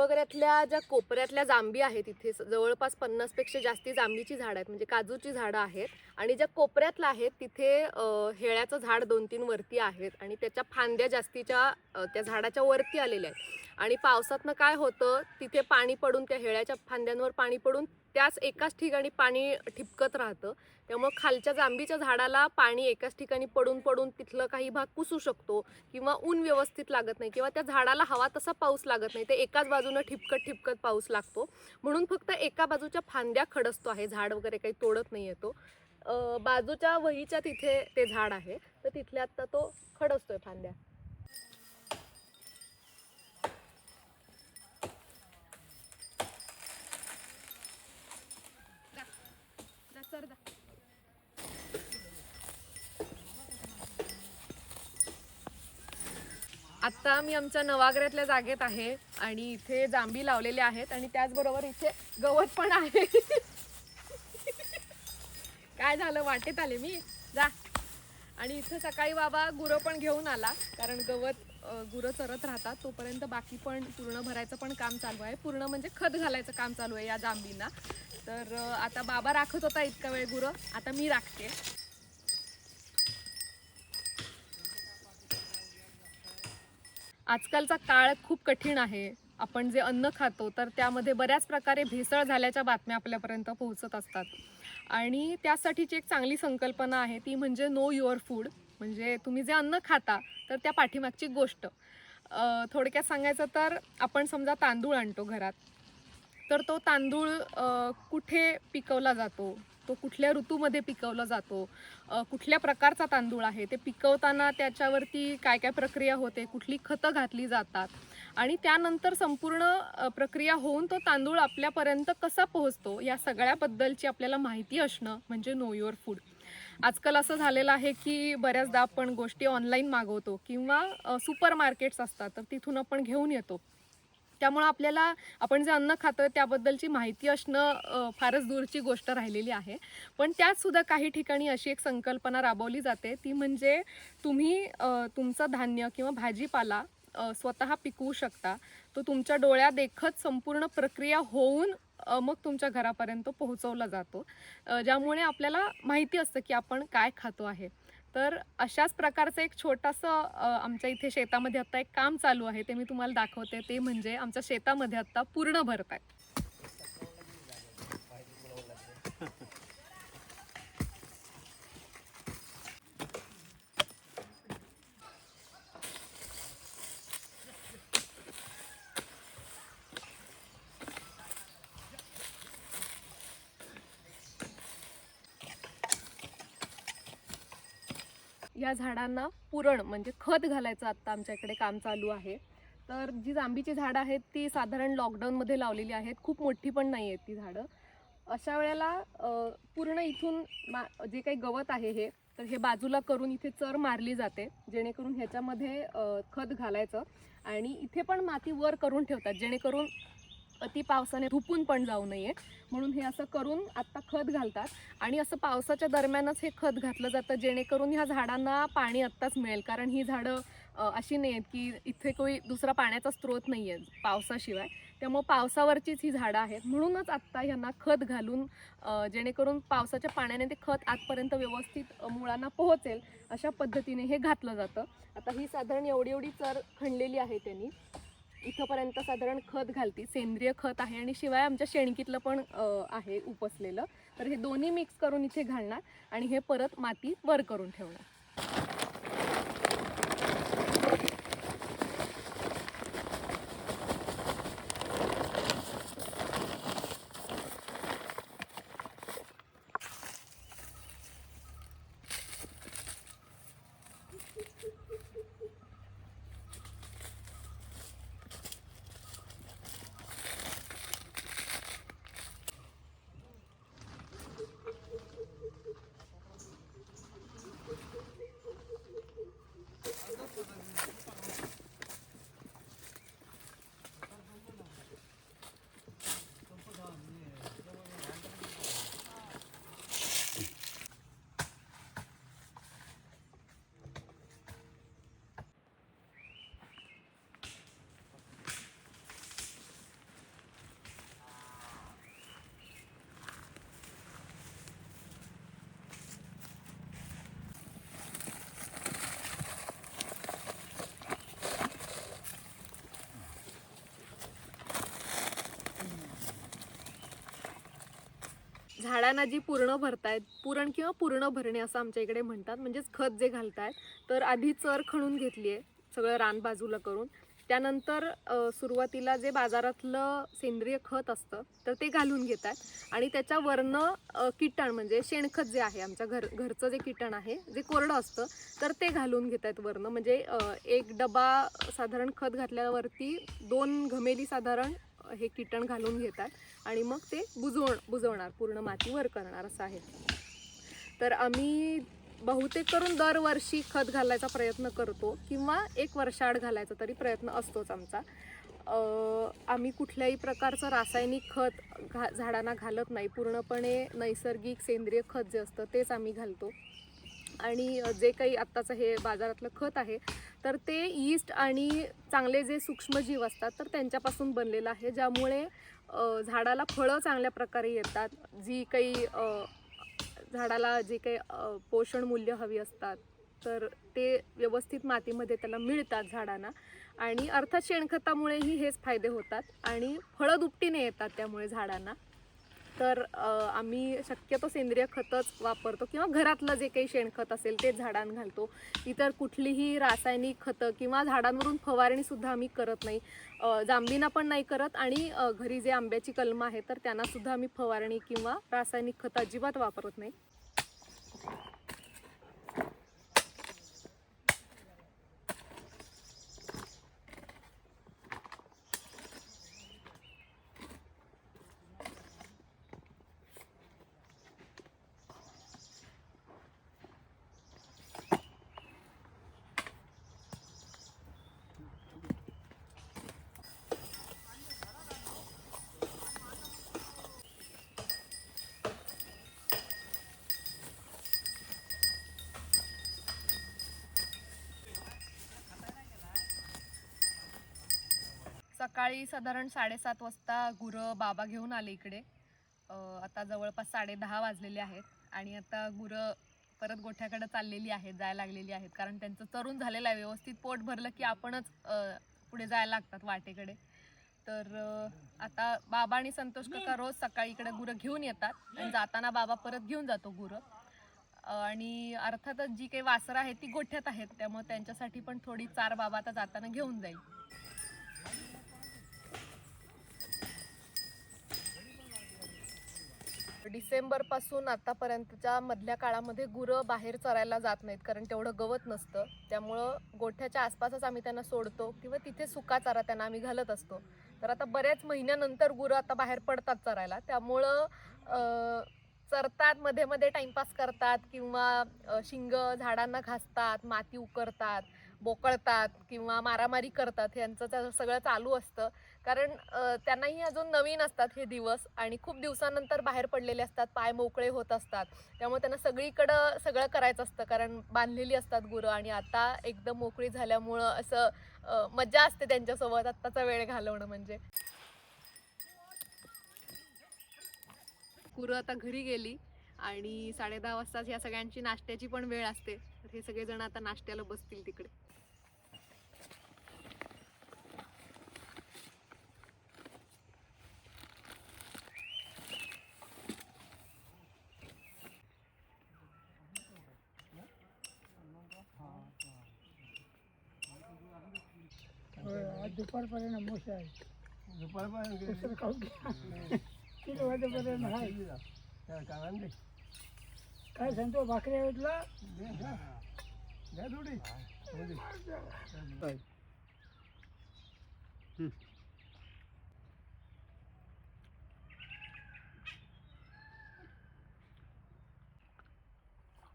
वगैरेतल्या ज्या कोपऱ्यातल्या जांभी आहेत इथे जवळपास 50पेक्षा जास्ती जांभीची झाडं आहेत, म्हणजे काजूची झाडं आहेत. आणि ज्या कोपऱ्यातल्या आहेत तिथे हेळ्याचं झाड 2-3 वरती आहेत आणि त्याच्या फांद्या जास्तीच्या त्या झाडाच्या वरती आलेल्या आहेत. आणि पावसातनं काय होतं, तिथे पाणी पडून त्या हेळ्याच्या फांद्यांवर पाणी पडून त्याच एकाच ठिकाणी पाणी ठिपकत राहतं. त्यामुळं खालच्या जांभीच्या झाडाला पाणी एकाच ठिकाणी पडून पडून तिथलं काही भाग पुसू शकतो किंवा ऊन व्यवस्थित लागत नाही किंवा त्या झाडाला हवा तसा पाऊस लागत नाही, ते एकाच बाजूनं ठिपकत ठिपकत पाऊस लागतो. म्हणून फक्त एका बाजूच्या फांद्या खडसतो आहे, झाड वगैरे काही तोडत नाही येतो. बाजूच्या वहीच्या तिथे ते झाड आहे, तर तिथले आता तो खडसतोय फांद्या. आता मी आमच्या नवागऱ्यातल्या जागेत आहे आणि इथे जांभी लावलेले आहेत आणि त्याचबरोबर इथे गवत पण आहे. काय झालं, वाटेत आले मी जा. आणि इथे सकाळी बाबा गुरं पण घेऊन आला, कारण गवत गुरं चरत राहतात तोपर्यंत बाकी पण पूर्ण भरायचं पण काम चालू आहे. पूर्ण म्हणजे खत घालायचं काम चालू आहे या जांभींना. तर आता बाबा राखत होता इतका वेळ गुरं, आता मी राखते. आजकालचा काळ खूप कठीण आहे. आपण जे अन्न खातो तर त्यामध्ये बऱ्याच प्रकारे भेसळ झाल्याच्या बातम्या आपल्यापर्यंत पोहोचत असतात. आणि त्यासाठीची एक चांगली संकल्पना आहे, ती म्हणजे नो युअर फूड. म्हणजे तुम्ही जे अन्न खाता तर त्या पाठीमागची गोष्ट. थोडक्यात सांगायचं तर आपण समजा तांदूळ आणतो घरात, तर तो तांदूळ कुठे पिकवला जातो, तो कुठल्या ऋतूमध्ये पिकवला जातो, कुठल्या प्रकारचा तांदूळ आहे, ते पिकवताना त्याच्यावरती काय काय प्रक्रिया होते, कुठली खतं घातली जातात आणि त्यानंतर संपूर्ण प्रक्रिया होऊन तो तांदूळ आपल्यापर्यंत कसा पोहोचतो, या सगळ्याबद्दलची आपल्याला माहिती असणं म्हणजे नो युअर फूड. आजकाल असं झालेलं आहे की बऱ्याचदा आपण गोष्टी ऑनलाईन मागवतो किंवा सुपर मार्केट्स असतात तर तिथून आपण घेऊन येतो. त्यामुळं आपल्याला आपण जे अन्न खातोय त्याबद्दलची माहिती असणं फारच दूरची गोष्ट राहिलेली आहे. पण त्यातसुद्धा काही ठिकाणी अशी एक संकल्पना राबवली जाते, ती म्हणजे तुम्ही तुमचं धान्य किंवा भाजीपाला स्वतः पिकवू शकता. तो तुमच्या डोळ्यादेखत संपूर्ण प्रक्रिया होऊन मग तुमच्या घरापर्यंत पोहोचवला जातो. ज्यामुळे आपल्याला माहिती असतं की आपण काय खातो आहे. तर अशाच प्रकारचं एक छोटंसं आमच्या इथे शेतामध्ये आता एक काम चालू आहे, ते मी तुम्हाला दाखवते. ते म्हणजे आमच्या शेतामध्ये आता पूर्ण भरत आहे. या झाडांना पुरण म्हणजे खत घालायचं आता आमच्या इकडे काम चालू आहे. तर जी जांभीची झाडं आहेत ती साधारण लॉकडाऊनमध्ये लावलेली आहेत, खूप मोठी पण नाही आहेत ती झाडं. अशा वेळेला पूर्ण इथून जे काही गवत आहे तर हे बाजूला करून इथे चर मारली जाते, जेणेकरून ह्याच्यामध्ये खत घालायचं. आणि इथे पण माती वर करून ठेवतात, जेणेकरून अति पावसाने धुपून पण जाऊ नये म्हणून हे असं करून आत्ता खत घालतात. आणि असं पावसाच्या दरम्यानच हे खत घातलं जातं, जेणेकरून ह्या झाडांना पाणी आत्ताच मिळेल, कारण ही झाडं अशी नाही आहेत की इथे काही दुसरा पाण्याचा स्रोत नाही आहे पावसाशिवाय. त्यामुळे पावसावरचीच ही झाडं आहेत, म्हणूनच आत्ता ह्यांना खत घालून जेणेकरून पावसाच्या पाण्याने ते खत आतपर्यंत व्यवस्थित मुळांना पोहोचेल अशा पद्धतीने हे घातलं जातं. आता ही साधारण एवढी एवढी चर खणलेली आहे त्यांनी, इथंपर्यंत साधारण खत घालती, सेंद्रिय खत आहे आणि शिवाय आमच्या शेणकीतलं पण आहे उपसलेलं. तर हे दोन्ही मिक्स करून इथे घालणार आणि हे परत माती वर करून ठेवणार. झाडांना जी पूर्ण भरतायत, पुरण किंवा पूर्ण भरणे असं आमच्या इकडे म्हणतात, म्हणजेच खत जे घालतायत, तर आधी चर खणून घेतली आहे सगळं रान बाजूला करून. त्यानंतर सुरुवातीला जे बाजारातलं सेंद्रिय खत असतं तर ते घालून घेतात आणि त्याच्यावरनं किटण म्हणजे शेणखत जे आहे आमच्या घरचं जे किटण आहे जे कोरडं असतं तर ते घालून घेत आहेत वरनं. म्हणजे एक डबा साधारण खत घातल्यावरती 2 घमेली साधारण हे किटण घालून घेतात आणि मग ते बुजवणार, पूर्ण माती वर करणार असं आहे. तर आम्ही बहुतेक करून दरवर्षी खत घालायचा प्रयत्न करतो किंवा 1 वर्षाआड घालायचा तरी प्रयत्न असतोच आमचा. आम्ही कुठल्याही प्रकारचं रासायनिक खत झाडांना घालत नाही, पूर्णपणे नैसर्गिक सेंद्रिय खत जे असतं तेच आम्ही घालतो. आणि जे काही आत्ताचं हे बाजारातलं खत आहे तर ते यीस्ट आणि चांगले जे सूक्ष्मजीव असतात तर त्यांच्यापासून बनलेलं आहे, ज्यामुळे झाडाला फळं चांगल्या प्रकारे येतात. जी काही झाडाला जे काही पोषण मूल्य हवी असतात तर ते व्यवस्थित मातीमध्ये त्याला मिळतात झाडांना. आणि अर्थात शेणखतामुळेही हेच फायदे होतात आणि फळं दुपटीने येतात त्यामुळे झाडांना. तर आम्ही शक्यतो सेंद्रिय खतच वापरतो किंवा घरातलं जे काही शेणखत असेल ते झाडांना घालतो. इतर कुठलीही रासायनिक खतं किंवा झाडांवरून फवारणीसुद्धा आम्ही करत नाही. जांबीना पण नाही करत आणि घरी जे आंब्याची कलमं आहेत तर त्यांनासुद्धा आम्ही फवारणी किंवा रासायनिक खतं अजिबात वापरत नाही. सकाळी साधारण 7:30 वाजता गुरं बाबा घेऊन आले इकडे. आता जवळपास 10:30 वाजलेले आहेत आणि आता गुरं परत गोठ्याकडे चाललेली आहेत, जायला लागलेली आहेत. कारण त्यांचं चरून झालेलं आहे, व्यवस्थित पोट भरलं की आपणच पुढे जायला लागतात वाटेकडे. तर आता बाबा आणि संतोष काका रोज सकाळी इकडे गुरं घेऊन येतात आणि जाताना बाबा परत घेऊन जातो गुरं. आणि अर्थातच जी काही वासरं आहेत ती गोठ्यात आहेत, त्यामुळे त्यांच्यासाठी पण थोडी चार बाबा आता जाताना घेऊन जाईल. डिसेंबरपासून आतापर्यंतच्या मधल्या काळामध्ये गुरं बाहेर चरायला जात नाहीत, कारण तेवढं गवत नसतं. त्यामुळं गोठ्याच्या आसपासच आम्ही त्यांना सोडतो किंवा तिथे सुका चारा त्यांना आम्ही घालत असतो. तर आता बऱ्याच महिन्यानंतर गुरं आता बाहेर पडतात चरायला, त्यामुळं चरतात, मध्ये मध्ये टाइमपास करतात किंवा शिंग झाडांना घासतात, माती उकरतात, बोकळतात किंवा मारामारी करतात. यांचं सगळं चालू असतं, कारण त्यांनाही अजून नवीन असतात हे दिवस आणि खूप दिवसानंतर बाहेर पडलेले असतात, पाय मोकळे होत असतात. त्यामुळे त्यांना सगळीकडं सगळं करायचं असतं, कारण बांधलेली असतात गुरं आणि आता एकदम मोकळी झाल्यामुळं असं मजा असते त्यांच्यासोबत आत्ताचा वेळ घालवणं. म्हणजे गुरं आता घरी गेली आणि 10:30 वाजताच या सगळ्यांची नाश्त्याची पण वेळ असते, तर हे सगळेजण आता नाश्त्याला बसतील तिकडे. आज दुपारपर्यंत मोठे आहे. दुपारपर्यंत खाऊ घ्या. 3 वाजेपर्यंत आहे. काय सांगतो भाकरी आवडला द्या थोडी.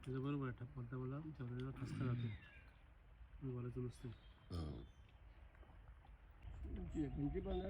त्याचं बरोबर आहे. ठप्पा मला जेवणाला खस्ता जाते, बोलायचं नसतं. तुमची पण